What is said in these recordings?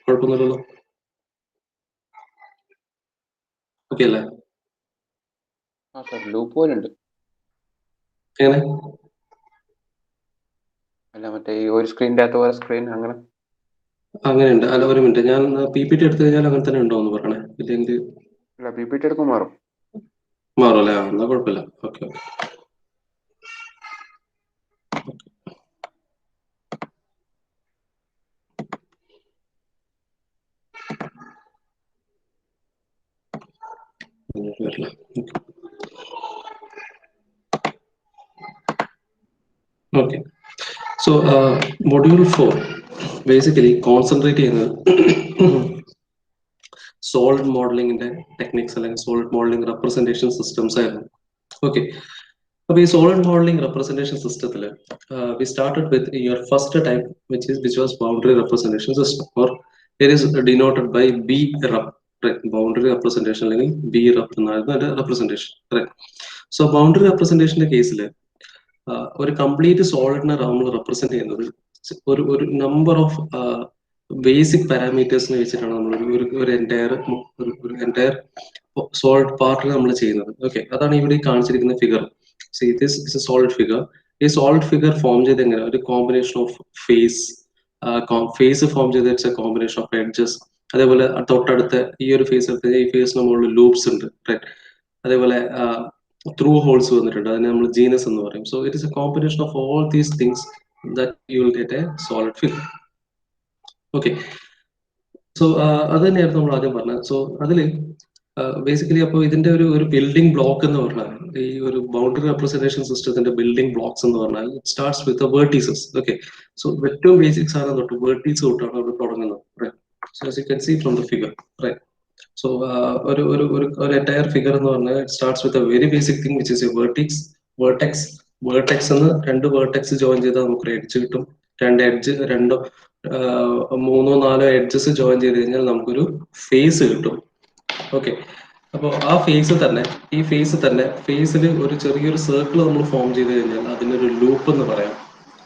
കുഴപ്പമൊന്നുമില്ലല്ലോ? ഓക്കെ അല്ലേ? ആ സാർ ലൂപ്പ് പോലെ ഉണ്ട്. എങ്ങനെ? അല്ല മറ്റേ ഈ ഒരു സ്ക്രീനിന്റെ അകത്ത് വേറെ സ്ക്രീൻ അങ്ങനെ. അങ്ങനെയുണ്ട്. അല്ല, ഒരു മിനിറ്റ്, ഞാൻ PPT എടുത്തു കഴിഞ്ഞാൽ അങ്ങനെ തന്നെ ഉണ്ടോ എന്ന് പറയണേ. ഇല്ലെങ്കിൽ അല്ല PPT എടുക്കുമ്പോൾ മാറും. മാറും അല്ലേ? എന്നാ കുഴപ്പമില്ല. Okay okay. വരില്ല. Okay. So module 4 basically concentrate ചെയ്യുന്നത് സോളിഡ് മോഡലിംഗിന്റെ ടെക്നിക്സ് അല്ലെങ്കിൽ സോളിഡ് മോഡലിംഗ് റെപ്രസെന്റേഷൻ സിസ്റ്റംസ് ആയിരുന്നു. ഓക്കെ. അപ്പൊ ഈ സോളിഡ് മോഡലിംഗ് റെപ്രസെന്റേഷൻ സിസ്റ്റത്തിൽ we started with your first type which was boundary representation system, or it is denoted by B rep. Boundary representation അല്ലെങ്കിൽ B rep എന്നായിരുന്നു അതിന്റെ representation. So boundary റെപ്രസെന്റേഷന്റെ കേസിൽ ഒരു complete സോളിഡിനെ നമ്മൾ റെപ്രസെന്റ് ചെയ്യുന്നത് ഒരു നമ്പർ ഓഫ് ബേസിക് പാരാമീറ്റേഴ്സിനെ വെച്ചിട്ടാണ് നമ്മൾ ഒരു എൻറ്റയർ സോളിഡ് പാർട്ടിൽ നമ്മൾ ചെയ്യുന്നത്. ഓക്കെ, അതാണ് ഇവിടെ കാണിച്ചിരിക്കുന്ന figure. See this is a solid figure. ഈ സോളിഡ് ഫിഗർ ഫോം ചെയ്ത് എങ്ങനെ? ഒരു കോമ്പിനേഷൻ ഓഫ് ഫേസ് ഫോം ചെയ്ത് വെച്ച കോമ്പിനേഷൻ ഓഫ് എഡ്ജസ്, അതേപോലെ തൊട്ടടുത്ത ഈ ഒരു ഫേസ് എടുത്ത് ഈ ഫേസിന് മുകളിൽ ലൂപ്സ് ഉണ്ട്, റൈറ്റ്? അതേപോലെ ത്രൂ ഹോൾസ് വന്നിട്ടുണ്ട്, അതിനെ നമ്മൾ ജീനസ് എന്ന് പറയും. So it is A combination of all these things that you will get A solid figure. Okay. So അത് തന്നെയായിരുന്നു നമ്മൾ ആദ്യം പറഞ്ഞത്. സോ അതിൽ ബേസിക്കലി അപ്പോൾ ഇതിന്റെ ഒരു ബിൽഡിംഗ് ബ്ലോക്ക് എന്ന് പറഞ്ഞാൽ, ഈ ഒരു ബൗണ്ടറി റെപ്രസെന്റേഷൻ സിസ്റ്റത്തിന്റെ ബിൽഡിംഗ് ബ്ലോക്സ് എന്ന് പറഞ്ഞാൽ it starts with vertices. Okay. So ഏറ്റവും ബേസിക്സ് ആണ് തൊട്ട് വേർട്ടീസ് തൊട്ടാണ് അവിടെ തുടങ്ങുന്നത്. So as you can see from the figure, right? So ഒരു എൻറ്റയർ ഫിഗർ എന്ന് പറഞ്ഞാൽ it starts with a very basic thing which is a vertex. Vertex എന്ന് രണ്ട് വേർട്ടെക്സ് ജോയിൻ ചെയ്താൽ നമുക്കൊരു എഡ്ജ് കിട്ടും. മൂന്നോ നാലോ എഡ്ജസ് ജോയിൻ ചെയ്ത് കഴിഞ്ഞാൽ നമുക്കൊരു ഫേസ് കിട്ടും. ഓക്കെ. അപ്പോൾ ഈ ഫേസിൽ ഒരു ചെറിയൊരു സർക്കിൾ നമ്മൾ ഫോം ചെയ്ത് കഴിഞ്ഞാൽ അതിനൊരു ലൂപ്പ് എന്ന് പറയാം.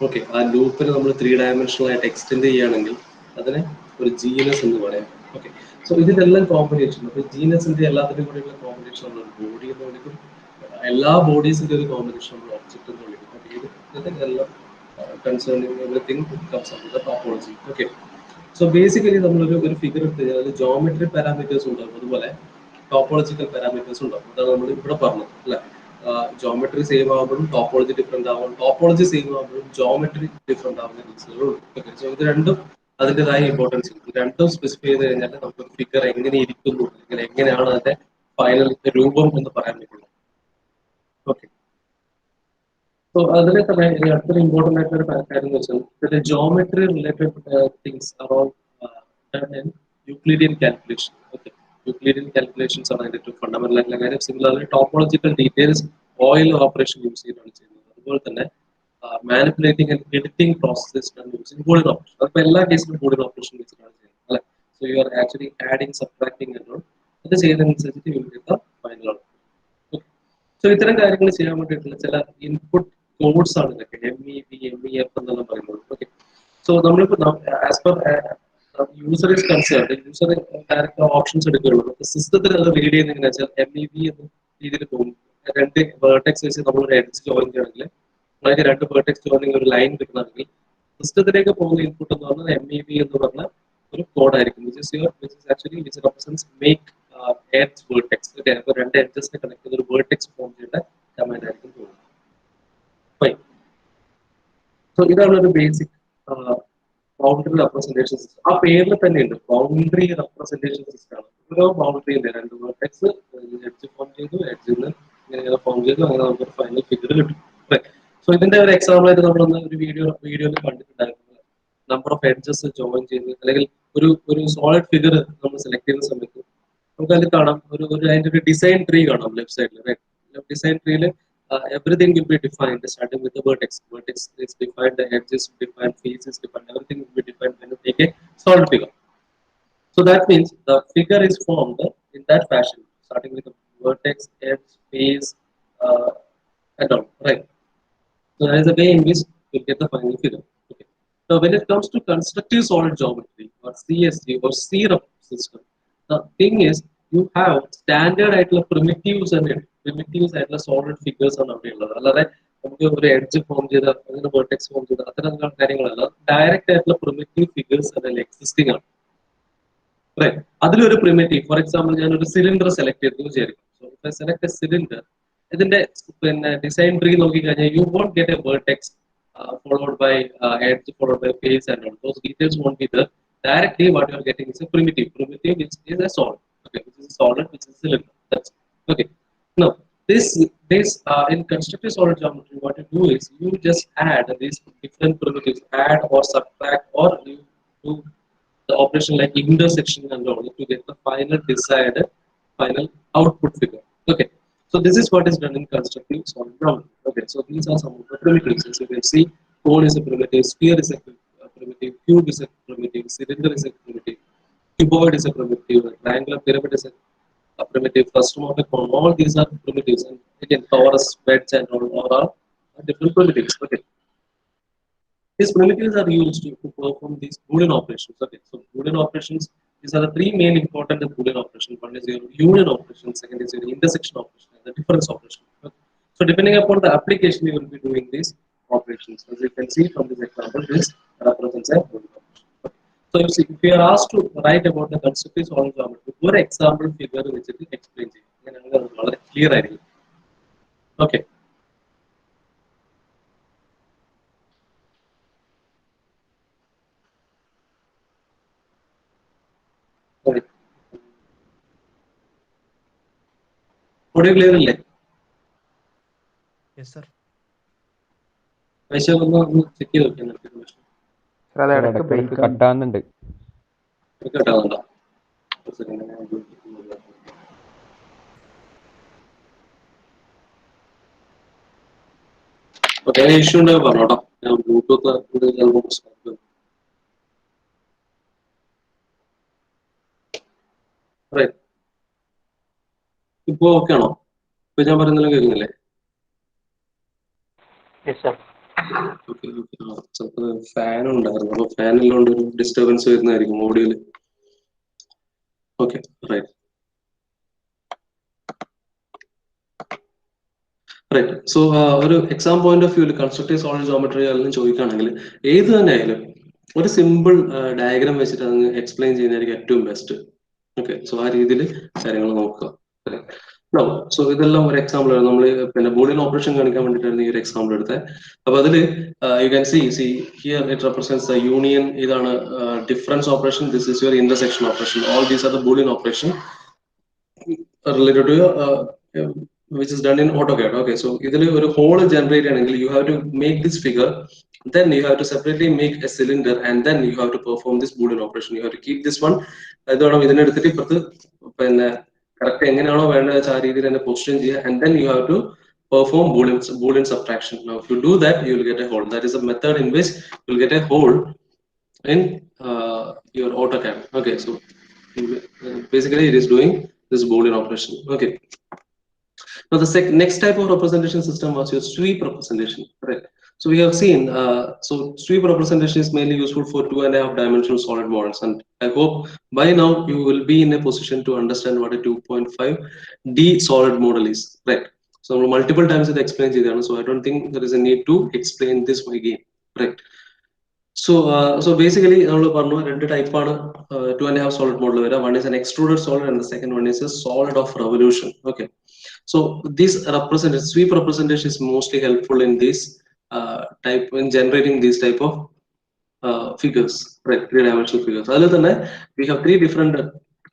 ഓക്കെ. ആ ലൂപ്പിന് നമ്മൾ 3 ഡയമെൻഷണൽ ആയിട്ട് എക്സ്റ്റെൻഡ് ചെയ്യുകയാണെങ്കിൽ അതിനെ ഒരു ജീനസ് എന്ന് പറയാം. ഓക്കെ. സോ ഇതിലെല്ലാം കോമ്പിനേഷൻ, അപ്പൊ ജീനസിന്റെ എല്ലാത്തിനും കൂടെയുള്ള കോമ്പിനേഷൻ നമ്മൾ ബോഡി എന്ന് വിളിക്കും. എല്ലാ ബോഡീസിന്റെ ഒരു കോമ്പിനേഷൻ നമ്മൾ ഒബ്ജക്റ്റ് എന്ന് വിളിക്കും. ഇതെല്ലാം concerning everything comes under the topology. Okay. So basically നമ്മളൊരു ഫിഗർ എടുത്ത് കഴിഞ്ഞാൽ അതിൽ ജോമെട്രി പാരാമീറ്റേഴ്സ് ഉണ്ടാവും, അതുപോലെ ടോപ്പോളജിക്കൽ പാരാമീറ്റേഴ്സ് ഉണ്ടാവും. അതാണ് നമ്മൾ ഇവിടെ പറഞ്ഞത് അല്ലെ? ജോമെട്രി സെയിം ആകുമ്പോഴും ടോപ്പോളജി ഡിഫറെന്റ് ആവും, ടോപ്പോളജി സെയിം ആകുമ്പോഴും ജോമെട്രി ഡിഫറെന്റ് ആവുന്ന കേസുകളുണ്ട്. ഓക്കെ. സോ ഇത് രണ്ടും അതിൻ്റെതായ ഇമ്പോർട്ടൻസ് ഉണ്ട്. രണ്ടും സ്പെസിഫൈ ചെയ്ത് കഴിഞ്ഞാൽ നമുക്ക് ഫിഗർ എങ്ങനെ ഇരിക്കുന്നു അല്ലെങ്കിൽ എങ്ങനെയാണ് അതിന്റെ ഫൈനൽ രൂപം എന്ന് പറയാൻ പറ്റുള്ളൂ. ഓക്കെ. സോ അതിലെ തന്നെ അടുത്തൊരു ഇമ്പോർട്ടന്റ് ആയിട്ടുള്ള കാര്യം എന്ന് വെച്ചാൽ geometry related things around Euclidean calculation. Okay. Euclidean calculations ആണ് അതിന്റെ ഏറ്റവും ഫണ്ടമെന്റൽ ആയിട്ടുള്ള കാര്യം. Similarly topological details oil operation use ചെയ്താണ് ചെയ്യുന്നത്. അതുപോലെ തന്നെ manipulating and editing process using Boolean operation. അതിപ്പോൾ എല്ലാ കേസിലും ബൂളിയൻ ഓപ്പറേഷൻ വെച്ചിട്ടാണ് ചെയ്യുന്നത് അല്ലെ? So you are actually adding subtracting എന്നോട് അത് ചെയ്യുന്നതനുസരിച്ചിട്ട് you will get the final output. So ഇത്തരം കാര്യങ്ങൾ ചെയ്യാൻ വേണ്ടിയിട്ടുള്ള ചില ഇൻപുട്ട് കോഡ്സ് ആണ് ഇതൊക്കെ, MEV, MEF എന്നെല്ലാം പറയുന്നത്. ഓക്കെ. സോ നമ്മളിപ്പോ as per user is concerned, user direct options എടുക്കുകയുള്ളൂ. സിസ്റ്റത്തിൽ അത് റീഡ് ചെയ്യുന്ന എങ്ങനെയാ വെച്ചാൽ MEV എന്ന രീതിയിൽ പോകും. രണ്ട് വേർട്ടെക്സ് വെച്ച് നമ്മൾ ഒരു എഡ്ജ് ജോയിൻ ചെയ്യണമെങ്കിൽ അതായത് രണ്ട് വേർട്ടെക്സ് ജോയിൻ ഒരു ലൈൻ കിട്ടണമെങ്കിൽ സിസ്റ്റത്തിലേക്ക് പോകുന്ന ഇൻപുട്ട് എന്ന് പറഞ്ഞാൽ MEV എന്ന് പറഞ്ഞ ഒരു കോഡ് ആയിരിക്കും, which represents make edge vertex. Okay. അപ്പോൾ രണ്ട് എഡ്ജസിനെ കണക്ട് ചെയ്ത് ഒരു വേർട്ടെക്സ് ഫോം ചെയ്യേണ്ട കമാൻഡ് ആയിരിക്കും പോകുന്നത്. ഫൈൻ. സോ ഇതാണ് ഒരു ബേസിക് ബൗണ്ടറി റെപ്രസെന്റേഷൻ സിസ്റ്റം. ആ പേരിൽ തന്നെ ഉണ്ട്, ബൗണ്ടറി റെപ്രസെന്റേഷൻ സിസ്റ്റം ആണ്. ഓരോ ബൗണ്ടറി ഉണ്ട്, രണ്ട് വേർട്ടെക്സ് എഡ്ജ് ഫോം ചെയ്തു, എഡ്ജിൽ നിന്ന് ഇങ്ങനെ ഫോം ചെയ്തു, അങ്ങനെ നമുക്ക് ഫൈനൽ ഫിഗർ കിട്ടും. സോ ഇതിന്റെ ഒരു എക്സാമ്പിൾ ആയിട്ട് നമ്മളൊന്ന് ഒരു വീഡിയോയിൽ കണ്ടിട്ടുണ്ടായിരുന്നു. നമ്പർ ഓഫ് എഡ്ജസ് ജോയിൻ ചെയ്ത് അല്ലെങ്കിൽ ഒരു സോളിഡ് ഫിഗർ നമ്മൾ സെലക്ട് ചെയ്യുന്ന സമയത്ത് നമുക്ക് അതിൽ കാണാം അതിന്റെ ഒരു ഡിസൈൻ ട്രീ കാണാം ലെഫ്റ്റ് സൈഡിൽ. ഡിസൈൻ ട്രീയിൽ everything will be defined starting with the vertex. Vertex is defined, the edges defined, face is defined, everything will be defined when you take a solid figure. So that means the figure is formed in that fashion, starting with the vertex, edge, face, and all, right? So there is a way in which you get the final figure. Okay. Now, when it comes to constructive solid geometry or CSG or CRUP system, the thing is you have standard ആയിട്ടുള്ള primitives and primitives ആയിട്ടുള്ള solid figures ആണ് അവിടെ ഉള്ളത്. അല്ലാതെ നമുക്ക് ഒരു edge form ചെയ്ത അങ്ങനെ vertex form ചെയ്ത അത്തരം കാര്യങ്ങളല്ല. ഡയറക്റ്റ് ആയിട്ടുള്ള primitive figures അതിൽ existing ആണ്. Right. അതിലൊരു primitive, for example, ഞാൻ ഒരു cylinder select ചെയ്തു വിചാരിക്കും. So if I select a cylinder, ഇതിന്റെ പിന്നെ ഡിസൈൻ ട്രീ നോക്കിക്കഴിഞ്ഞാൽ you won't get a vertex followed by edge followed by face and all those details won't be there. Directly what you are getting is a primitive. Primitive which is a solid. Okay, which is a solid, which is a cylinder. That's okay. Now in constructive solid geometry, what you do is you just add these different primitives, add or subtract, or you do the operation like intersection and all to get the final desired final output figure. Okay. So this is what is done in constructive solid geometry. Okay, so these are some of the primitives. As you can see, cone is a primitive, sphere is a primitive, cube is a primitive, cylinder is a primitive, cuboid is a primitive, triangular pyramid is a primitive, frustum cone. All these are primitives, and again, torus, wedge, and all are different primitives. Okay. These primitives are used to perform these Boolean operations. Okay, so Boolean operations, these are the three main important Boolean operations. One is your union operation, second is your intersection operation, and the difference operation. Okay. So depending upon the application, you will be doing these operations. As you can see from this example, this represents a Boolean operation. Okay. So if you are asked to write about the constructive solid geometry, one example figure which it explains it. Clear idea. Okay. Sorry. Audio clear അല്ലേ? Yes, sir. Vaishakh ഒന്ന് check ചെയ്ത് നോക്കിയാൽ അത് ഇടയ്ക്ക് break കട്ടാകുന്നുണ്ട്. കേട്ടാവുന്നുണ്ടോ? Okay, issue ഉണ്ടെങ്കിൽ പറഞ്ഞോട്ടോ. ഞാൻ Bluetooth ചിലപ്പോൾ പ്രശ്നം. ഇപ്പൊ ഓക്കെ ആണോ? ഇപ്പൊ ഞാൻ പറയുന്നതെല്ലാം കേൾക്കുന്നില്ലേ? ചിലപ്പോ ഫാൻ ഉണ്ടായിരുന്നു, അപ്പൊ ഫാനിലുകൊണ്ട് ഒരു ഡിസ്റ്റർബൻസ് വരുന്നതായിരിക്കും ഓഡിയോയില്. Okay, right. റൈറ്റ്. സോ ഒരു എക്സാം പോയിന്റ് ഓഫ് വ്യൂല് കൺസ്ട്രക്റ്റീവ് സോളിഡ് ജോമെട്രി അല്ലെങ്കിൽ ചോദിക്കുകയാണെങ്കിൽ ഏത് തന്നെ ആയാലും ഒരു സിമ്പിൾ ഡയഗ്രാം വെച്ചിട്ട് അത് എക്സ്പ്ലെയിൻ ചെയ്യുന്നതായിരിക്കും ഏറ്റവും ബെസ്റ്റ്. ഓക്കെ, സോ ആ രീതിയിൽ കാര്യങ്ങൾ നോക്കുക. സോ ഇതെല്ലാം ഒരു എക്സാമ്പിൾ ആണ്. നമ്മൾ പിന്നെ ബൂളിയൻ ഓപ്പറേഷൻ കാണിക്കാൻ വേണ്ടിയിട്ടായിരുന്നു ഈ ഒരു എക്സാമ്പിൾ എടുത്തത്. അപ്പൊ അതില് you can see here it represents the union. ഇതാണ് difference operation, this is your intersection operation. All these are the Boolean operation related to which is done in AutoCAD. Okay, so ഇതിൽ ഒരു whole generate ആണെങ്കിൽ you have to make this figure, then you have to separately make a cylinder, and then you have to perform this Boolean operation. You have to keep this one. ഇതോടെ ഇതിനെടുത്തിട്ട് ഇപ്പുറത്ത് പിന്നെ correct എങ്ങനെയാണോ വേണ്ടത് വെച്ചാൽ ആ രീതിയിൽ തന്നെ പൊസിഷൻ ചെയ്യുക, and then you have to perform Boolean subtraction. Now if you do that, you will get a hole. That is a method in which you will get a hole in your AutoCAD. Okay, so basically it is doing this Boolean operation. Okay. Now the next type of representation system was your sweep representation. Right. So we have seen, so sweep representation is mainly useful for 2.5 dimensional solid models, and I hope by now you will be in a position to understand what a 2.5D solid model is. Right. So multiple times it explains it, so I don't think there is a need to explain this again. Right. So basically നമ്മൾ പറഞ്ഞു രണ്ട് ടൈപ്പാണ് 2.5 solid model വരിക. One is an extruded solid and the second one is a solid of revolution. Okay, so this sweep representation is mostly helpful in this type, in generating these type of figures, right? 3-dimensional figures. Other than that, we have three different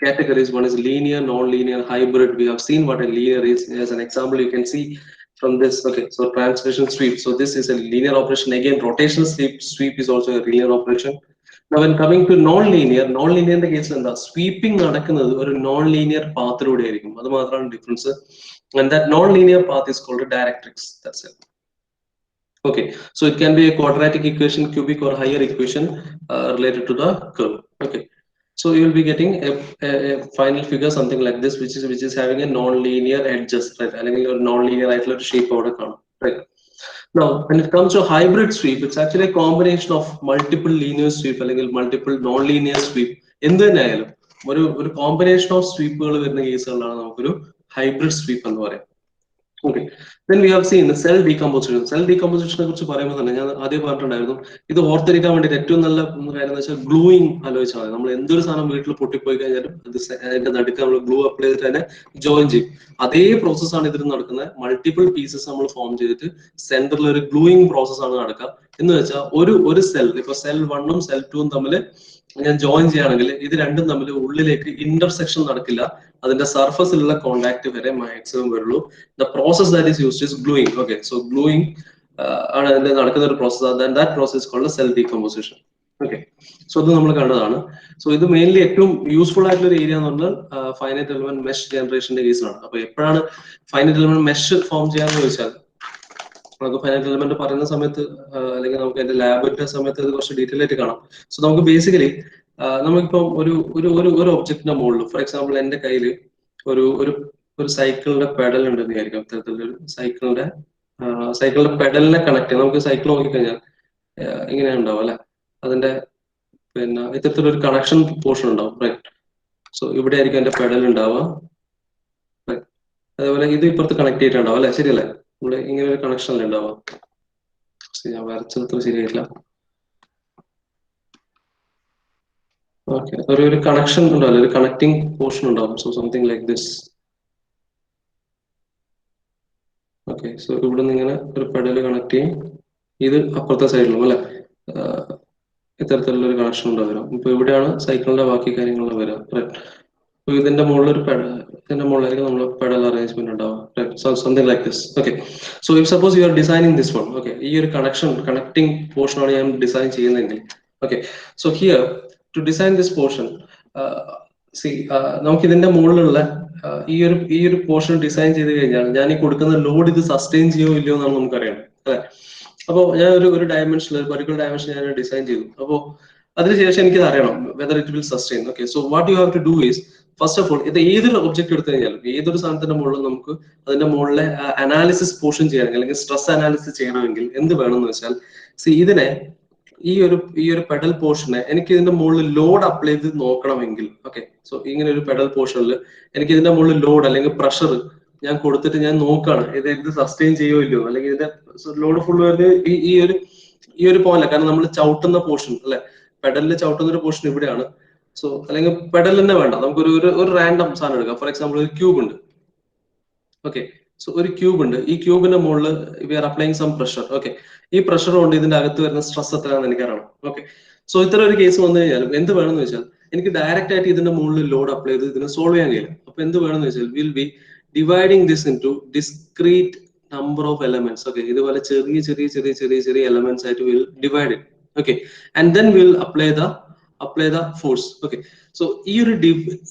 categories. One is linear, non-linear, hybrid. We have seen what a linear is. As an example, you can see from this. Okay, so translation sweep. So this is a linear operation. Again, rotational sweep is also a linear operation. Now when coming to non-linear ന്റെ കേസിൽ എന്താ, sweeping നടക്കുന്നത് ഒരു non linear പാത്തിലൂടെ ആയിരിക്കും. അത് മാത്രമാണ് difference. And that non-linear path is called a directrix. That's it. Okay, so it can be a quadratic equation, cubic or higher equation related to the curve. Okay, so you will be getting a final figure something like this, which is having a non-linear edges, right? അല്ലെങ്കിൽ ഒരു non-linear ആയിട്ടുള്ള ഒരു shape അവിടെ കാണും, right? Now, when it comes to hybrid sweep, it's actually a combination of multiple linear sweep അല്ലെങ്കിൽ multiple non-linear sweep. എന്ത് തന്നെയായാലും ഒരു കോമ്പിനേഷൻ ഓഫ് സ്വീപ്പുകൾ വരുന്ന കേസുകളാണ് നമുക്കൊരു ഹൈബ്രിഡ് സ്വീപ്പ് എന്ന് പറയാം. Okay, then we have seen the cell decomposition. Cell ഡീകമ്പോസിഷനെ കുറിച്ച് പറയുമ്പോൾ തന്നെ ഞാൻ ആദ്യം പറഞ്ഞിട്ടുണ്ടായിരുന്നു, ഇത് ഓർത്തിരിക്കാൻ വേണ്ടിയിട്ട് ഏറ്റവും നല്ല കാര്യം എന്ന് വെച്ചാൽ ഗ്ലൂയിങ് ആലോചിച്ചാൽ മതി. നമ്മൾ എന്തൊരു സാധനം വീട്ടിൽ പൊട്ടിപ്പോയി കഴിഞ്ഞാലും അതിന്റെ നടുക്ക് നമ്മൾ ഗ്ലൂ അപ്ലൈ ചെയ്തിട്ട് തന്നെ ജോയിൻ ചെയ്യും. അതേ പ്രോസസ്സാണ് ഇതിൽ നടക്കുന്നത്. മൾട്ടിപ്പിൾ പീസസ് നമ്മൾ ഫോം ചെയ്തിട്ട് സെന്ററിൽ ഒരു ഗ്ലൂയിങ് പ്രോസസ്സാണ് നടക്കുക. എന്ന് വെച്ചാൽ ഒരു സെൽ, ഇപ്പൊ സെൽ 1ഉം സെൽ 2ഉം തമ്മിൽ ഞാൻ ജോയിൻ ചെയ്യുകയാണെങ്കിൽ ഇത് രണ്ടും തമ്മിൽ ഉള്ളിലേക്ക് ഇന്റർസെക്ഷൻ നടക്കില്ല. അതിന്റെ സർഫസിലുള്ള കോണ്ടാക്ട് വരെ മാക്സിമം വരുള്ളൂ. The process that is used is gluing. Okay, so gluing ആണ് അതിന്റെ നടക്കുന്ന ഒരു process. That process called cell decomposition. Okay, so ഇത് നമ്മൾ കണ്ടതാണ്. സോ ഇത് മെയിൻലി ഏറ്റവും യൂസ്ഫുൾ ആയിട്ടുള്ള ഒരു ഏരിയ എന്ന് പറഞ്ഞാൽ ഫൈനൈറ്റ് എലമെന്റ് മെഷ് ജനറേഷന്റെ കേസിലാണ്. അപ്പൊ എപ്പോഴാണ് ഫൈനൈറ്റ് എലമെന്റ് മെഷ് ഫോം ചെയ്യാന്ന് ചോദിച്ചാൽ, നമുക്ക് ഫൈനൈറ്റ് എലമെന്റ് പറയുന്ന സമയത്ത് അല്ലെങ്കിൽ നമുക്ക് അതിന്റെ ലാബിന്റെ സമയത്ത് ഇത് കുറച്ച് ഡീറ്റെയിൽ ആയിട്ട് കാണാം. സോ നമുക്ക് ബേസിക്കലി നമുക്കിപ്പം ഒരു ഒബ്ജക്റ്റിന്റെ മുകളിൽ, ഫോർ എക്സാമ്പിൾ എന്റെ കയ്യിൽ ഒരു സൈക്കിളിന്റെ പെഡൽ ഉണ്ടെന്ന് വിചാരിക്കാം. ഇത്തരത്തിലൊരു സൈക്കിളിന്റെ പെഡലിനെ കണക്ട് ചെയ്യാം. നമുക്ക് സൈക്കിൾ നോക്കിക്കഴിഞ്ഞാൽ ഇങ്ങനെ ഉണ്ടാവും അല്ലെ, അതിന്റെ പിന്നെ ഇത്തരത്തിലൊരു കണക്ഷൻ പോർഷൻ ഉണ്ടാവും, റൈറ്റ്. സോ ഇവിടെ ആയിരിക്കും എന്റെ പെഡൽ ഉണ്ടാവുക. അതേപോലെ ഇത് ഇപ്പുറത്ത് കണക്ട് ചെയ്തിട്ടുണ്ടാവും അല്ലെ, ശരിയല്ലേ? ഇവിടെ ഇങ്ങനെ ഒരു കണക്ഷൻ അല്ലേ ഉണ്ടാവുക. ഞാൻ വരച്ചത്ര ശരിയായില്ല. ഓക്കെ, ഒരു കണക്ഷൻ ഉണ്ടാവില്ല, ഒരു കണക്ടിങ് പോർഷൻ ഉണ്ടാവും. So something like this. Okay, so ഇവിടെ നിന്ന് ഇങ്ങനെ ഒരു പെഡല് കണക്ട് ചെയ്യും. ഇത് അപ്പുറത്തെ സൈഡിലും അല്ലെ ഇത്തരത്തിലുള്ള ഒരു കണക്ഷൻ ഉണ്ടാവും. ഇപ്പൊ ഇവിടെയാണ് സൈക്കിളിന്റെ ബാക്കി കാര്യങ്ങൾ വരാം. അപ്പൊ ഇതിന്റെ മുകളിൽ ഇതിന്റെ മുകളിലായിരിക്കും നമ്മൾ പെഡൽ അറേഞ്ച്മെന്റ് ഉണ്ടാവും. Something like this. Okay, so if suppose you are designing this one, okay, ഈ ഒരു കണക്ടിങ് പോർഷൻ ആണ് ഞാൻ ഡിസൈൻ ചെയ്യുന്നതെങ്കിൽ, okay, so here to design this portion, നമുക്ക് ഇതിന്റെ മുകളിലുള്ള ഈ ഒരു പോർഷൻ ഡിസൈൻ ചെയ്ത് കഴിഞ്ഞാൽ ഞാൻ ഈ കൊടുക്കുന്ന ലോഡ് ഇത് സസ്റ്റെയിൻ ചെയ്യോ ഇല്ലയോ എന്നാണ് നമുക്കറിയണം അല്ലെ. അപ്പോൾ ഞാൻ ഒരു ഡയമെൻഷൻ, ഒരു പർട്ടിക്കുലർ ഡയമെൻഷൻ ഞാൻ ഡിസൈൻ ചെയ്തു. അപ്പോൾ അതിനുശേഷം എനിക്ക് അറിയണം whether it will sustain. Okay, so what you have to do is, first of all ഇത് ഏതൊരു ഒബ്ജക്ട് എടുത്തു കഴിഞ്ഞാലും ഏതൊരു സാധനത്തിന്റെ മുകളിൽ നമുക്ക് അതിന്റെ മുകളിലെ അനാലിസിസ് പോർഷൻ ചെയ്യണമെങ്കിൽ അല്ലെങ്കിൽ സ്ട്രെസ് അനാലിസിസ് ചെയ്യണമെങ്കിൽ എന്ത് വേണമെന്ന് വെച്ചാൽ, ഇതിനെ ഈ ഒരു പെഡൽ പോർഷനെ എനിക്ക് ഇതിന്റെ മുകളിൽ ലോഡ് അപ്ലൈ ചെയ്ത് നോക്കണമെങ്കിൽ, ഓക്കെ, സോ ഇങ്ങനെ ഒരു പെഡൽ പോർഷനിൽ എനിക്ക് ഇതിന്റെ മുകളിൽ ലോഡ് അല്ലെങ്കിൽ പ്രഷർ ഞാൻ കൊടുത്തിട്ട് ഞാൻ നോക്കുകയാണ് ഇത് സസ്റ്റെയിൻ ചെയ്യോ ഇല്ലയോ, അല്ലെങ്കിൽ ഇതിന്റെ ലോഡ് ഫുൾ വരുന്നത് ഈ ഒരു പോയിന്റ്. കാരണം നമ്മൾ ചവിട്ടുന്ന പോർഷൻ അല്ലെ, പെഡലിൽ ചവിട്ടുന്ന ഒരു പോർഷൻ ഇവിടെയാണ്. സോ അല്ലെങ്കിൽ പെഡൽ തന്നെ വേണ്ട, നമുക്ക് ഒരു റാൻഡം സാധനം എടുക്കാം. ഫോർ എക്സാമ്പിൾ ഒരു ക്യൂബ് ഉണ്ട്. ഓക്കെ, സോ ഒരു ക്യൂബ് ഉണ്ട്. ഈ ക്യൂബിന്റെ മുകളിൽ we are applying some pressure. Okay, ഈ പ്രഷർ കൊണ്ട് ഇതിന്റെ അകത്ത് വരുന്ന സ്ട്രെസ് എത്രയാണെന്ന് എനിക്കറിയണം. ഓക്കെ, സോ ഇത്തരം ഒരു കേസ് വന്നു കഴിഞ്ഞാലും എന്ത് വേണമെന്ന് വെച്ചാൽ എനിക്ക് ഡയറക്റ്റ് ആയിട്ട് ഇതിന്റെ മുകളിൽ ലോഡ് അപ്ലൈ ചെയ്ത് ഇതിനെ സോൾവ് ചെയ്യാൻ കഴിയില്ല. അപ്പൊ എന്ത് വേണമെന്ന് വെച്ചാൽ will B dividing this into discrete number of elements. Okay, ഇതുപോലെ ചെറിയ ചെറിയ ചെറിയ ചെറിയ ചെറിയ എലമെന്റ്സ് ആയിട്ട് will divide it. Okay, and then will apply the force. Okay, so ഈ ഒരു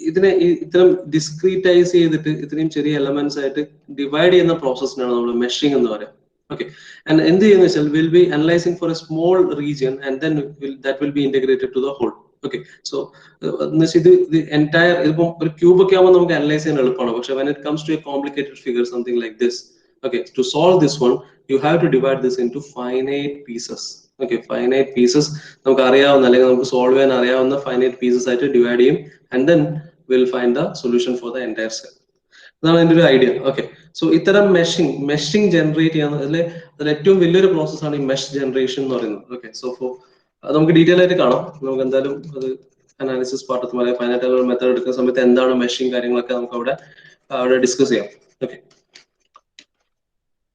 ഇതിനെ ഇത്തരം ഡിസ്ക്രീറ്റൈസ് ചെയ്തിട്ട് ഇത്രയും ചെറിയ എലമെന്റ്സ് ആയിട്ട് ഡിവൈഡ് ചെയ്യുന്ന പ്രോസസ്സിനാണ് നമ്മൾ മെഷിംഗ് എന്ന് പറയുക. ഓക്കെ, ആൻഡ് എന്ത് ചെയ്യുന്ന വെച്ചാൽ will be analysing for a small region and then that will be integrated to the whole. Okay, so ഇത് എൻറ്റയർ ഇതിപ്പം ഒരു ക്യൂബ് ഒക്കെ ആകുമ്പോൾ നമുക്ക് അനലൈസ് ചെയ്യാൻ എളുപ്പമാണ്. പക്ഷെ when it comes to a complicated figure something like this, okay, to solve this one you have to divide this into finite pieces. Okay, finite pieces നമുക്ക് അറിയാവുന്ന അല്ലെങ്കിൽ നമുക്ക് സോൾവ് ചെയ്യാൻ അറിയാവുന്ന ഫൈനൈറ്റ് പീസസ് ആയിട്ട് ഡിവൈഡ് ചെയ്യും and then we'll find the solution for the entire cell. അതാണ് എൻ്റെ ഒരു ഐഡിയ. ഓക്കെ, സോ ഇത്തരം മെഷിംഗ് ജനറേറ്റ് ചെയ്യാൻ അതിൽ ഏറ്റവും വലിയൊരു പ്രോസസ് ആണ് ഈ മെഷ് ജനറേഷൻ എന്ന് പറയുന്നത്. ഓക്കെ, സോ അത് നമുക്ക് ഡീറ്റെയിൽ ആയിട്ട് കാണാം. നമുക്ക് എന്തായാലും അത് analysis part finite element method എടുക്കുന്ന സമയത്ത് എന്താണ് മെഷിംഗ് കാര്യങ്ങളൊക്കെ നമുക്ക് അവിടെ ഡിസ്കസ് ചെയ്യാം. Okay,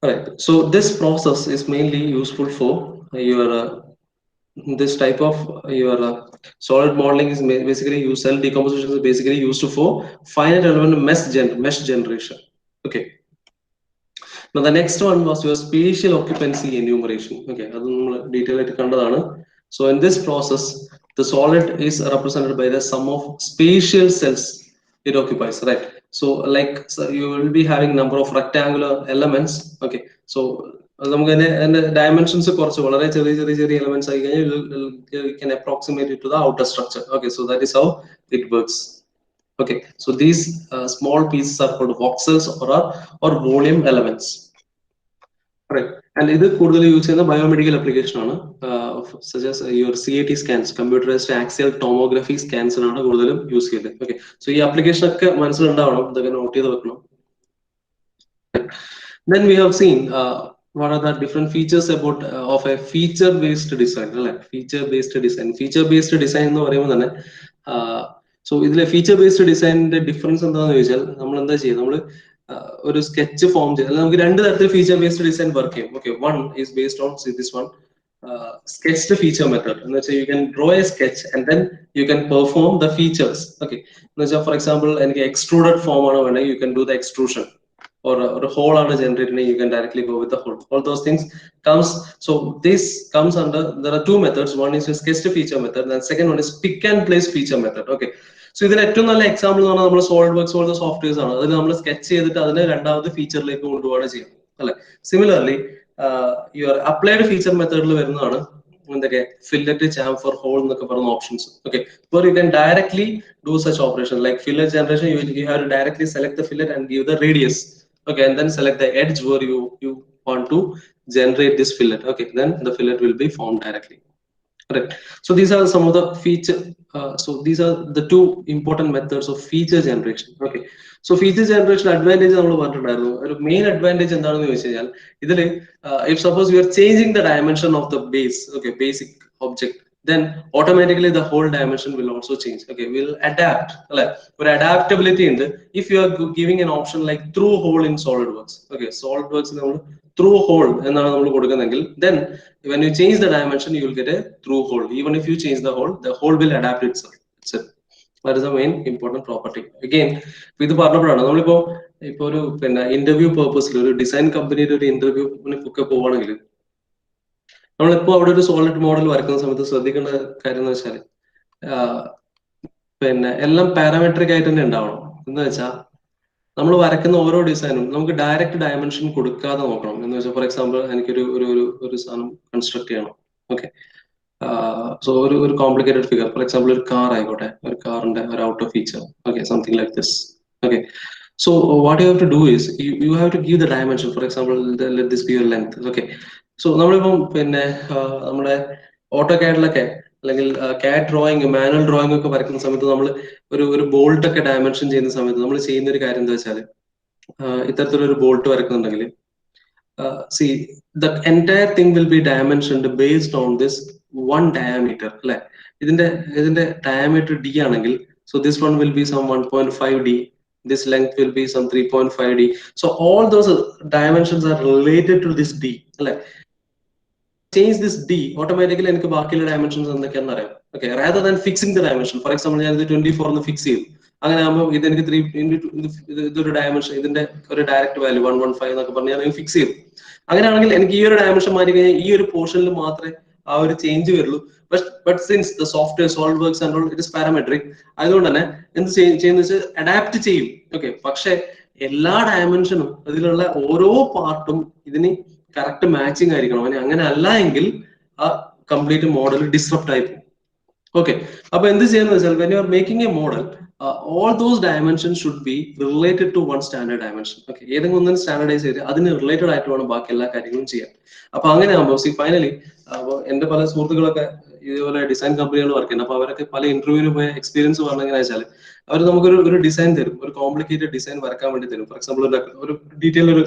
right. So this process is mainly useful for your this type of your solid modeling is basically cell decomposition is basically used for finite element mesh generation. Okay. Now the next one was your spatial occupancy enumeration. Okay, adu nammal detail aayittu kandadana. So in this process the solid is represented by the sum of spatial cells it occupies, right? So like you will be having number of rectangular elements. Okay, so നമുക്ക് അതിന്റെ dimensions കുറച്ച് വളരെ ചെറിയ ചെറിയ ചെറിയ elements ആയി കഴിഞ്ഞാൽ you can approximate it to the outer structure. Okay, so that is how it works. Okay, so these small pieces are called voxels or volume elements. Correct. And ഇത് കൂടുതൽ യൂസ് ചെയ്യുന്ന ബയോമെഡിക്കൽ ആപ്ലിക്കേഷൻ ആണ്, such as your CAT scans, computerized axial tomography scans ആണ് കൂടുതലും use ചെയ്യുന്നത്. Okay, so ഈ application ഒക്കെ മനസ്സിലുണ്ടാവണം, ഇതൊക്കെ നോട്ട് ചെയ്ത് വെക്കണം. Then we have seen what are the different features about of a feature based design, അല്ലെ? Feature based design. Feature based design എന്ന് പറയുമ്പോൾ തന്നെ സോ ഇതിലെ ഫീച്ചർ ബേസ്ഡ് ഡിസൈനിന്റെ ഡിഫറൻസ് എന്താണെന്ന് ചോദിച്ചാൽ നമ്മൾ എന്താ ചെയ്യുക, നമ്മൾ ഒരു സ്കെച്ച് ഫോം ചെയ്ത് നമുക്ക് രണ്ട് തരത്തിൽ ഫീച്ചർ ബേസ്ഡ് ഡിസൈൻ വർക്ക് ചെയ്യും. Okay, one is based on this one sketched feature method. എന്ന് വെച്ചാൽ you can draw a sketch and then you can perform the features. Okay, എന്ന് വെച്ചാൽ for example എനിക്ക് extruded form ആണ് വേണമെങ്കിൽ you can do the extrusion, or a hole ആണ് generated, you can directly go with the hole. All those things comes, so this comes under, there are two methods. One is a sketched feature method and second one is pick and place feature method. Okay, so ഇതിന് ഏറ്റവും നല്ല example എന്ന് പറഞ്ഞാൽ നമ്മൾ solid works പോലത്തെ softwares ആണ്. അതിൽ നമ്മൾ സ്കെച്ച് ചെയ്തിട്ട് അതിനെ രണ്ടാമത് ഫീച്ചറിലേക്ക് കൊണ്ടുപോവാണ് ചെയ്യുക, അല്ലെ? സിമിലർലി യുവർ അപ്ലൈഡ് ഫീച്ചർ മെത്തേഡിൽ വരുന്നതാണ് എന്തൊക്കെ ഫില്ലറ്റ്, ചാംഫർ, ഹോൾ എന്നൊക്കെ പറയുന്ന options. Okay, where you can directly do such operation like fillet generation. You have to directly select the fillet and give the radius. Okay, and then select the edge where you want to generate this fillet. Okay, then the fillet will be formed directly. Correct. So these are some of the feature. So these are the two important methods of feature generation. Okay. So feature generation advantage നമ്മൾ പറഞ്ഞിട്ടുണ്ടായിരുന്നു. ഒരു main advantage എന്താണെന്ന് ചോദിച്ചു കഴിഞ്ഞാൽ ഇതില് if suppose you are changing the dimension of the base, okay, basic object, then automatically the whole dimension will also change. Okay, will adapt, അല്ലെ? ഒരു adaptability ഉണ്ട് if you are giving an option like through hole in SolidWorks. Okay, SolidWorks നമ്മൾ through hole എന്നാണ് നമ്മൾ കൊടുക്കുന്നതെങ്കിൽ then when you change the dimension you will get a through hole. Even if you change the hole will adapt itself. That is the main important property. Again, ഇത് പറഞ്ഞപ്പോഴാണ് നമ്മളിപ്പോ ഒരു പിന്നെ interview പേർപ്പസിൽ ഒരു design കമ്പനിയുടെ ഒരു ഇന്റർവ്യൂവിന് ഒക്കെ പോവാണെങ്കിൽ നമ്മളിപ്പോ അവിടെ ഒരു സോളിഡ് മോഡൽ വരക്കുന്ന സമയത്ത് ശ്രദ്ധിക്കേണ്ട കാര്യം എന്ന് വെച്ചാൽ പിന്നെ എല്ലാം പാരാമെട്രിക് ആയിട്ട് തന്നെ ഉണ്ടാവണം. എന്ന് വെച്ചാൽ നമ്മൾ വരയ്ക്കുന്ന ഓരോ ഡിസൈനും നമുക്ക് ഡയറക്റ്റ് ഡയമെൻഷൻ കൊടുക്കാതെ നോക്കണം. എന്ന് വെച്ചാൽ ഫോർ എക്സാമ്പിൾ എനിക്കൊരു ഒരു സാധനം കൺസ്ട്രക്ട് ചെയ്യണം. ഓക്കെ, സോ ഒരു കോംപ്ലിക്കേറ്റഡ് ഫിഗർ, ഫോർ എക്സാമ്പിൾ ഒരു കാർ ആയിക്കോട്ടെ, ഒരു കാറിന്റെ ഒരു outer feature. Okay, something like this. Okay, so what you have to do is you have to give the dimension. For example, let this be your length. Okay, so നമ്മളിപ്പം പിന്നെ നമ്മുടെ auto കാഡിലൊക്കെ അല്ലെങ്കിൽ card drawing, manual drawing ഒക്കെ വരയ്ക്കുന്ന സമയത്ത് നമ്മൾ ഒരു bolt ഒക്കെ ഡയമെൻഷൻ ചെയ്യുന്ന സമയത്ത് നമ്മൾ ചെയ്യുന്ന ഒരു കാര്യം എന്താ വെച്ചാൽ ഇത്തരത്തിലൊരു bolt വരക്കുന്നുണ്ടെങ്കിൽ see the entire thing will be dimensioned based on this one diameter, അല്ലെ? ഇതിന്റെ diameter d ആണെങ്കിൽ so this one will be some 1.5d, this length will be some 3.5d. So all those dimensions are related to this d, അല്ലെ? Change this d, automatically എനിക്ക് ബാക്കിയുള്ള dimensions എന്തൊക്കെയാണെന്ന് അറിയാം. Okay, rather than fixing the dimension. For example, ഞാൻ ഇത് 24 എന്ന് fix ചെയ്തു, അങ്ങനെ ആകുമ്പോൾ ഇത് എനിക്ക് 3 ഇതൊരു ഡയമെൻഷൻ, ഇതിന്റെ ഒരു ഡയറക്റ്റ് വാല്യൂ 115 എന്നൊക്കെ പറഞ്ഞ് ഞാൻ ഫിക്സ് ചെയ്തു. അങ്ങനെയാണെങ്കിൽ എനിക്ക് ഈ ഒരു ഡയമെൻഷൻ മാറ്റി കഴിഞ്ഞാൽ ഈ ഒരു പോർഷനിൽ മാത്രമേ ആ ഒരു ചേഞ്ച് വരുള്ളൂ. But since the software SolidWorks and all it is parametric, അതുകൊണ്ട് തന്നെ എന്ത് ചെയ്യുന്ന വെച്ചാൽ അഡാപ്റ്റ് ചെയ്യും. ഓക്കെ, പക്ഷെ എല്ലാ ഡയമെൻഷനും അതിലുള്ള ഓരോ പാർട്ടും ഇതിന് കറക്റ്റ് മാച്ചിങ് ആയിരിക്കണം. അങ്ങനെ അല്ല എങ്കിൽ ആ കംപ്ലീറ്റ് മോഡൽ ഡിസ്റപ്റ്റ് ആയി പോകും. ഓക്കെ, അപ്പൊ എന്ത് ചെയ്യുന്നത് വെച്ചാൽ when you are making a model, all those dimensions should be related to one standard dimension. Okay, ഏതെങ്കിലും ഒന്നും സ്റ്റാൻഡർഡൈസ് ചെയ്ത് അതിന് റിലേറ്റഡ് ആയിട്ട് വേണം ബാക്കി എല്ലാ കാര്യങ്ങളും ചെയ്യാൻ. അപ്പൊ അങ്ങനെ ആകുമ്പോൾ ഫൈനലി എന്റെ പല സുഹൃത്തുക്കളൊക്കെ ഇതുപോലെ ഡിസൈൻ കമ്പനികൾ വർക്ക് ചെയ്യുന്നത്. അപ്പൊ അവരൊക്കെ പല ഇന്റർവ്യൂവിന് പോയ എക്സ്പീരിയൻസ് പറഞ്ഞെങ്ങനെ വെച്ചാൽ അവർ നമുക്കൊരു ഒരു ഡിസൈൻ തരും, ഒരു കോംപ്ലിക്കേറ്റഡ് ഡിസൈൻ വരക്കാൻ വേണ്ടി തരും. ഫോർ എക്സാമ്പിൾ ഒരു ഡീറ്റെയിൽ ഒരു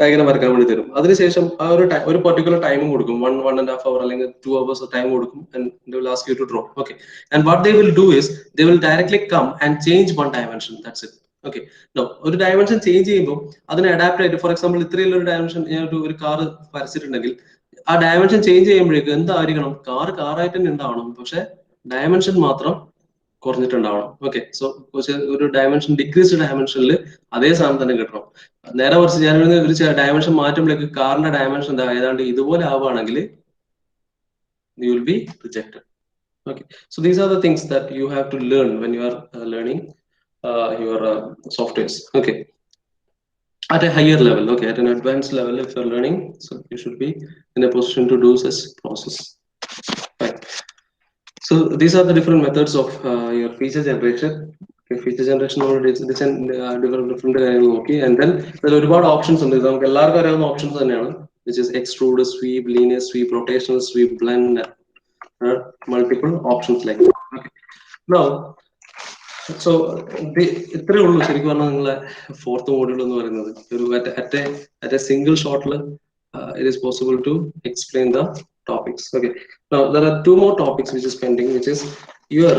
ഡയഗ്രം വരക്കാൻ വേണ്ടി തരും. അതിനുശേഷം ആ ഒരു പർട്ടിക്കുലർ ടൈമും കൊടുക്കും, 1.5 hour അല്ലെങ്കിൽ 2 hours ടൈം കൊടുക്കും, and they will ask you to draw. Okay, and what they will do is they will directly come and change one dimension. That's it. Okay, no, ഒരു ഡയമെൻഷൻ ചേഞ്ച് ചെയ്യുമ്പോൾ അതിന് adapt ആയിട്ട്, for example ഇത്രയുള്ള ഒരു dimension ഞാൻ ഒരു car വരച്ചിട്ടുണ്ടെങ്കിൽ ആ dimension change ചെയ്യുമ്പോഴേക്കും എന്തായിരിക്കണം, കാറായിട്ട് തന്നെ ഉണ്ടാവണം, പക്ഷെ ഡയമെൻഷൻ മാത്രം കുറഞ്ഞിട്ടുണ്ടാവണം. ഓക്കെ, സോ ഒരു ഡയമെൻഷൻ ഡിക്രീസ്ഡ് ഡയമെൻഷനിൽ അതേ സാധനം തന്നെ കിട്ടണം. നേരെ കുറച്ച് ഞാൻ ഒരു ഡയമെൻഷൻ മാറ്റുമ്പോഴേക്ക് കാറിന്റെ ഡയമെൻഷൻ എന്താ ഏതാണ്ട് ഇതുപോലെ ആവുകയാണെങ്കിൽ you will be rejected. Okay, so these are the things that you have to learn when you are learning your softwares. Okay, at a higher level. Okay, at an advanced level, if you're learning, so you should be in a position to do such process. Right. So these are the different methods of your feature generation. Okay, feature generation different കാര്യങ്ങൾ നോക്കി, and then there are ഒരുപാട് options ഉണ്ട്. നമുക്ക് എല്ലാവർക്കും അറിയാവുന്ന options തന്നെയാണ്. which is extrude, sweep, linear sweep, rotational sweep, blend, multiple options like that. Okay. Now, so ഇത്രയേ ഉള്ളൂ ശരിക്കും പറഞ്ഞാൽ നിങ്ങളെ ഫോർത്ത് മോഡ്യൂൾ എന്ന് പറയുന്നത്. ഒരു at a single shot it is possible to explain the topics. Okay. Now there are two more topics which is pending, which is your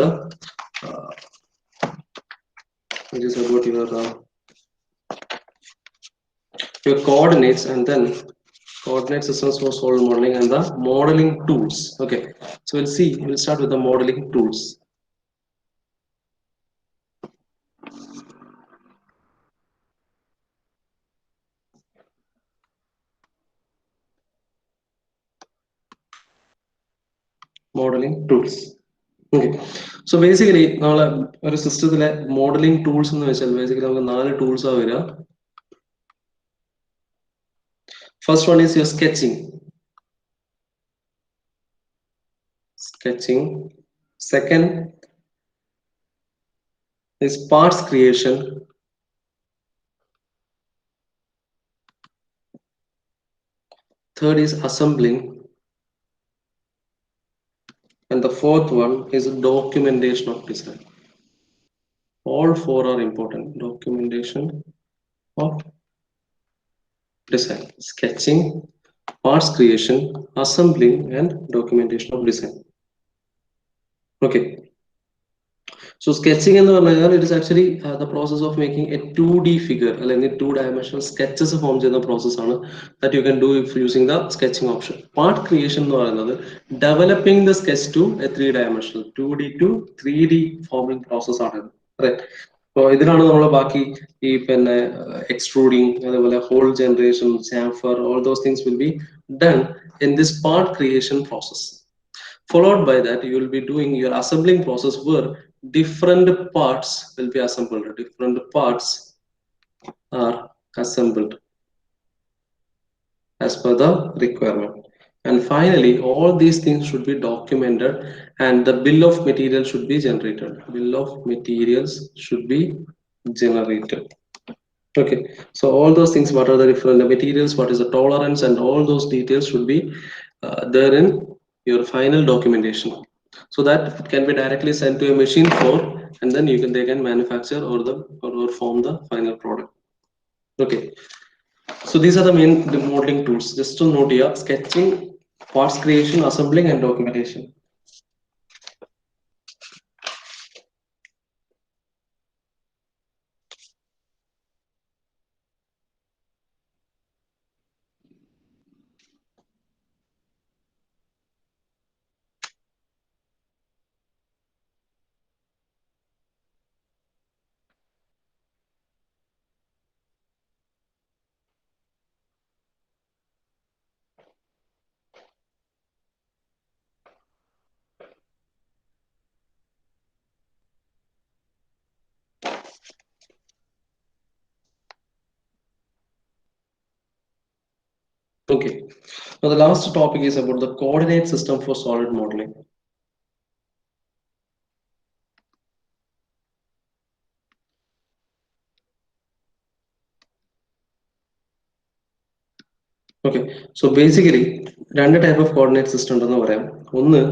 which is about your coordinates, and then coordinate systems for solid modeling and the modeling tools. Okay, so we'll start with the modeling tools. Modeling tools. Okay, so basically നമ്മളെ ഒരു സിസ്റ്റത്തിലെ modelling tools എന്ന് വെച്ചാൽ basically നമുക്ക് 4 tools ആ വരിക. First one is your sketching. Second is parts creation. Third is assembling, and the fourth one is documentation of design. All 4 are important. Documentation of design: sketching, parts creation, assembling, and documentation of design. Okay, so sketching in the it is actually the process of making a 2D figure, like a 2-dimensional sketches forms in the process that you can do if using the sketching option. Part creation developing the sketch to a 3-dimensional 2D to 3D forming process, right? So ഇതിനാണ് നമ്മൾ ബാക്കി ഈ പിന്നെ extruding അതേപോലെ hole generation chamfer all those things will be done in this part creation process. Followed by that, you will be doing your assembling process where different parts will be assembled. Different parts are assembled as per the requirement. And finally, all these things should be documented and the bill of materials should be generated. Bill of materials should be generated. Okay, so all those things, what are the different materials, what is the tolerance, and all those details should be there in your final documentation, so that it can be directly sent to a machine floor, and then they can manufacture or form the final product. Okay, so these are the main modeling tools. Just to note here: sketching, parts creation, assembling, and documentation. Okay, now the last topic is about the coordinate system for solid modeling. Okay, so basically, രണ്ട് type of coordinate system ഉണ്ടെന്ന് പറയാം. ഒന്ന്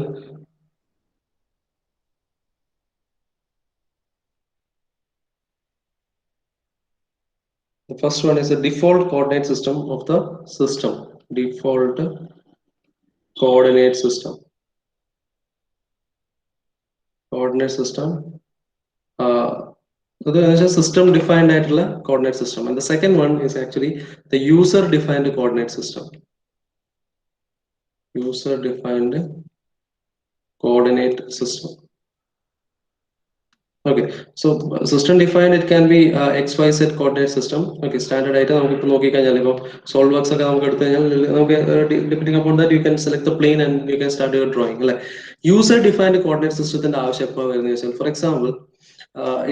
the first one is a default coordinate system of the system. Default coordinate system. Coordinate system. System defined coordinate system. And the second one is actually the user defined coordinate system. User defined coordinate system. Okay, so system defined, it can be XYZ coordinate system. Okay, standard item SolidWorks depending upon that you can select the plane and you can start your drawing. Like user defined coordinate system, for example,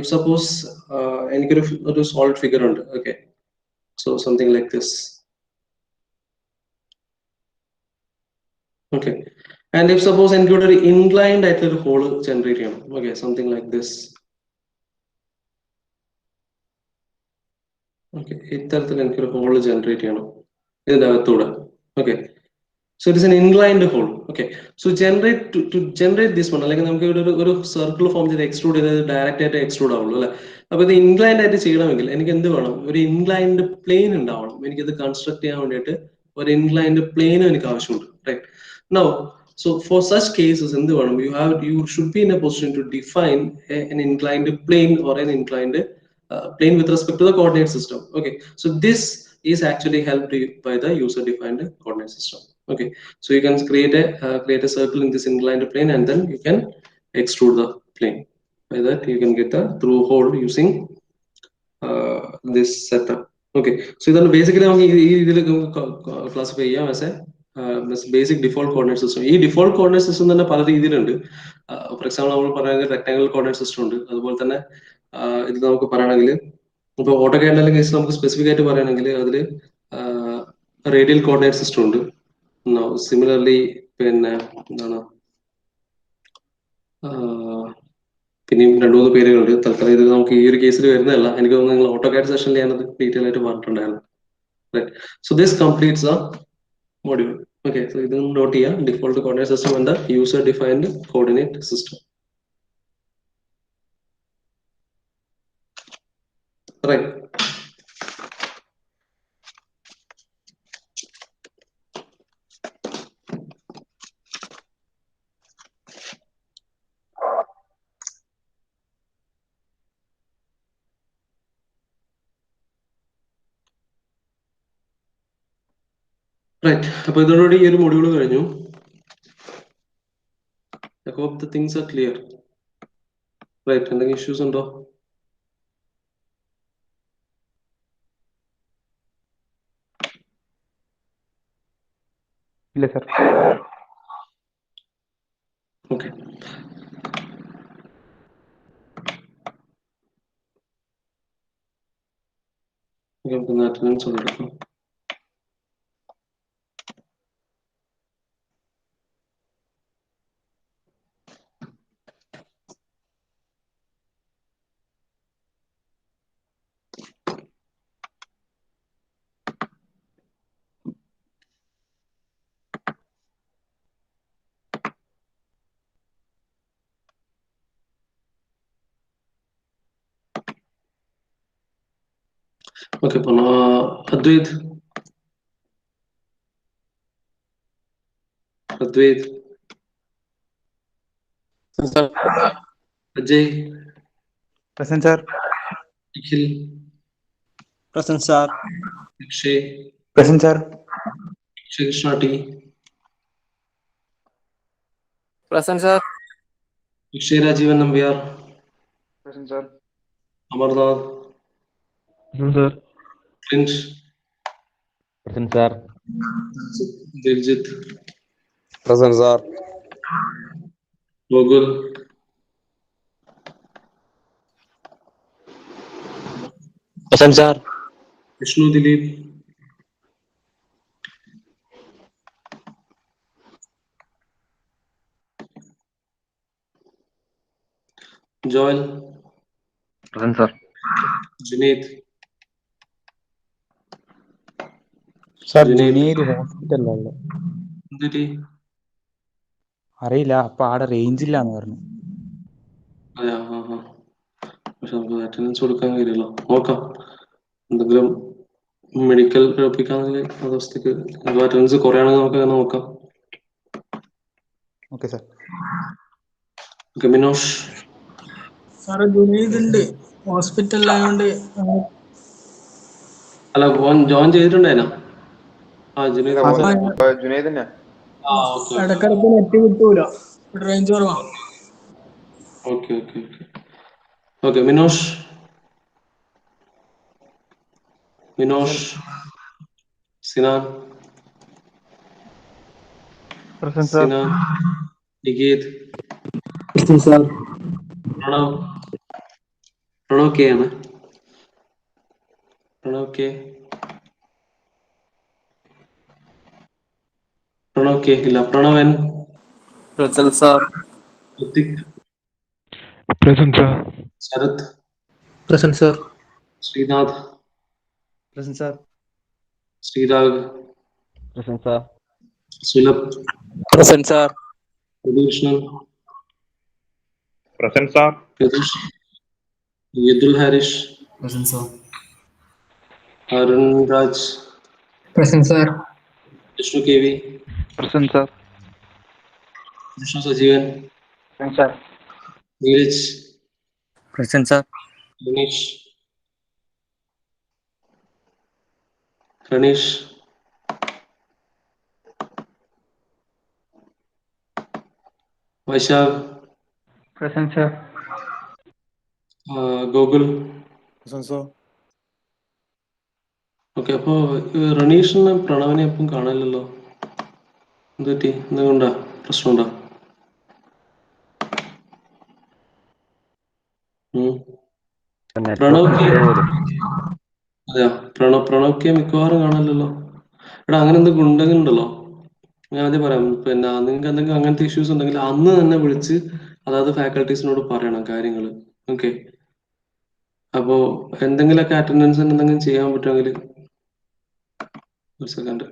if suppose a solid figure under, okay, so something like this. Okay, and if suppose included inclined at the whole generation, okay, something like this. Okay, ഇത്തരത്തിൽ എനിക്കൊരു whole generate ചെയ്യണം ഇതിൻ്റെ അകത്തൂടെ. Okay. So it is an inclined hole. Okay. So to generate this one, അല്ലെങ്കിൽ നമുക്ക് ഇവിടെ ഒരു circle form ചെയ്ത് extrude ചെയ്ത് ഡയറക്റ്റ് ആയിട്ട് എക്സ്ട്രൂഡ് ആവുള്ളൂ അല്ലെ. അപ്പൊ ഇത് ഇൻക്ലൈൻഡ് ആയിട്ട് ചെയ്യണമെങ്കിൽ എനിക്ക് എന്ത് വേണം? ഒരു ഇൻക്ലൈൻഡ് പ്ലെയിൻ ഉണ്ടാവണം. എനിക്കത് കൺസ്ട്രക്ട് ചെയ്യാൻ വേണ്ടിയിട്ട് ഒരു ഇൻക്ലൈൻഡ് പ്ലെയിനും എനിക്ക് ആവശ്യമുണ്ട്. Right. Now so for such cases എന്ത് വേണം? You should be in a position to define an inclined plane or an inclined plane with respect to the coordinate system. Okay. So this is actually helped by the user defined coordinate system. Okay, so you can create a circle in this inclined plane and then you can extrude the plane. By that you can get the through hole using this setup. Okay, so then basically classify as a basic default coordinate system. ഈ default coordinate system തന്നെ പല രീതിയിലുണ്ട്. For example നമ്മൾ പറയുന്നത് rectangle coordinate system ഉണ്ട്. അതുപോലെ തന്നെ ഇത് നമുക്ക് പറയുകയാണെങ്കിൽ ഇപ്പോൾ ഓട്ടോകാഡിന്റെ കേസ് നമുക്ക് സ്പെസിഫിക് ആയിട്ട് പറയുകയാണെങ്കിൽ അതിൽ റേഡിയൽ കോർഡിനേറ്റ് സിസ്റ്റം ഉണ്ട്. സിമിലർലി പിന്നെ എന്താണ് പിന്നെയും രണ്ടു മൂന്ന് പേരുകളുണ്ട്. തൽക്കാലം ഇത് നമുക്ക് ഈ ഒരു കേസിൽ വരുന്നതല്ല. എനിക്ക് തോന്നുന്നു നിങ്ങൾ ഓട്ടോകാഡ് സെഷനിൽ ഞാനത് ഡീറ്റെയിൽ ആയിട്ട് പറഞ്ഞിട്ടുണ്ടായിരുന്നു. So this completes the module. Okay, so ഇത് നോട്ട് ചെയ്യാം. Default coordinate system and user defined coordinate system. Right. Right, അപ്പൊ ഇതോടുകൂടി ഈ ഒരു മൊഡ്യൂൾ കഴിഞ്ഞു. I hope the things are clear. Right, എന്തെങ്കിലും ഇഷ്യൂസ് ഉണ്ടോ? ഇല്ല സർ. ഓക്കെ, നമുക്കൊന്ന് അറ്റൻഡൻസ് കൊടുക്കാം. ഓക്കെ, അപ്പൊ Advaith Ajay, present sir. Nikhil, Present, sir. Akshay, present sir. Krishna T, Present, sir. Akshay Rajeevan Nambiar, present sir. Amarnath, Clinsh, Present, sir. Diljith, Present, sir. Gokul, Present, sir. Vishnu Dileep, Joel, Present, sir. Juneeth, sir Juneeth. Juneed ഹോസ്പിറ്റലിലല്ലേ? എന്തിരി? അറിയില്ല, അപ്പൊ ആടെ റേഞ്ച് ഇല്ലാന്ന് പറഞ്ഞു. അതെ, പക്ഷെ നമുക്ക് അറ്റൻഡൻസ് കൊടുക്കാൻ കഴിയില്ലല്ലോ. നോക്കാം, എന്തെങ്കിലും മെഡിക്കൽ പ്രവർത്തിക്കാണെങ്കിൽ അവസ്ഥക്ക് അറ്റൻഡൻസ് കുറയാണെങ്കിൽ നമുക്ക് അങ്ങനെ നോക്കാം. Okay sir. Okay, Minosh. Sir Juneed ഉണ്ട് ഹോസ്പിറ്റലിലായോണ്ട്. അല്ല, ഓൻ ജോയിൻ ചെയ്തിട്ടുണ്ടായിരുന്നോ? ജുനീദ്. ആ സാർ. ജുനൈദ് തന്നെ. ഇടക്കിടക്ക് നെറ്റ് കിട്ടൂല, റേഞ്ച് കുറവാ. Okay okay okay okay, Minosh. Sinan, present sir. Sinan, Niketh, Pranav. Pranav K ആണ്. പ്രണവ് കെ ഇല്ല. Pranavan. Present, sir. Hrithik, Present, sir. Sharath, present sir. Srinath, present sir. Sreerag, Present, sir. Sulabh, Present, sir. Udayakrishnan, Present, sir. Ratheesh, Yadul Harish, Present, sir. Arun Raj, present sir. Vishnu K V, Present, sir. Vishnu Sajeevan, Present, sir. Neeraj, Present, sir. Ganesh, Ganesh, Vaishakh, present sir. Gokul. Present, sir. Okay, അപ്പോ റണീഷിനെ പ്രണവിനെ എപ്പം കാണാനില്ലല്ലോ, എന്ത് പറ്റി? എന്തുകൊണ്ടാ? പ്രശ്നമുണ്ടോ? പ്രണവ്ക്ക് അതെയോ? പ്രണവ്ക്ക് മിക്കവാറും കാണാനില്ലല്ലോ. എടാ, അങ്ങനെ എന്തെങ്കിലും ഉണ്ടെങ്കിലുണ്ടല്ലോ, ഞാൻ ആദ്യം പറയാം. പിന്നെ നിങ്ങൾക്ക് എന്തെങ്കിലും അങ്ങനത്തെ ഇഷ്യൂസ് ഉണ്ടെങ്കിൽ അന്ന് തന്നെ വിളിച്ച് അതായത് ഫാക്കൽറ്റീസിനോട് പറയണം കാര്യങ്ങൾ. ഓക്കെ, അപ്പോ എന്തെങ്കിലുമൊക്കെ അറ്റൻഡൻസിന് എന്തെങ്കിലും ചെയ്യാൻ പറ്റുമെങ്കിൽ ഒരു സെക്കൻഡ്.